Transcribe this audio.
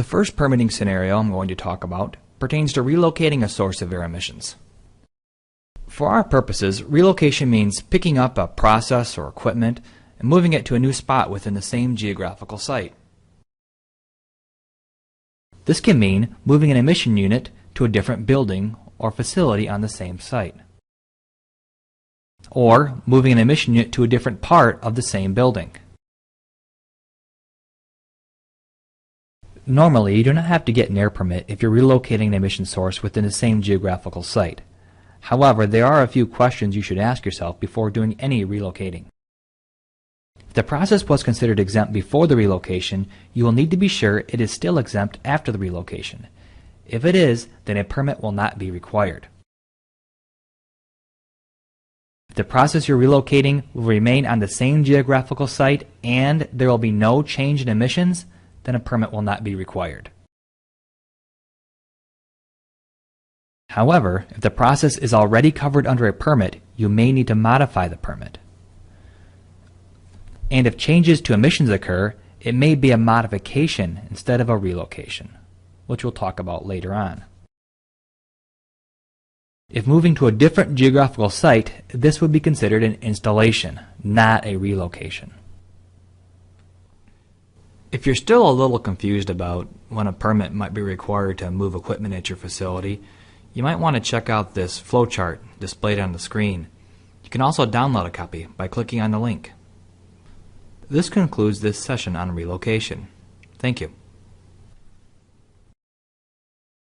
first permitting scenario I'm going to talk about pertains to relocating a source of air emissions. For our purposes, relocation means picking up a process or equipment and moving it to a new spot within the same geographical site. This can mean moving an emission unit to a different building or facility on the same site, or moving an emission unit to a different part of the same building. Normally, you do not have to get an air permit if you're relocating an emission source within the same geographical site. However, there are a few questions you should ask yourself before doing any relocating. If the process was considered exempt before the relocation, you will need to be sure it is still exempt after the relocation. If it is, then a permit will not be required. If the process you're relocating will remain on the same geographical site and there will be no change in emissions, then a permit will not be required. However, if the process is already covered under a permit, you may need to modify the permit. And if changes to emissions occur, it may be a modification instead of a relocation, which we'll talk about later on. If moving to a different geographical site, this would be considered an installation, not a relocation. If you're still a little confused about when a permit might be required to move equipment at your facility, you might want to check out this flowchart displayed on the screen. You can also download a copy by clicking on the link. This concludes this session on relocation. Thank you.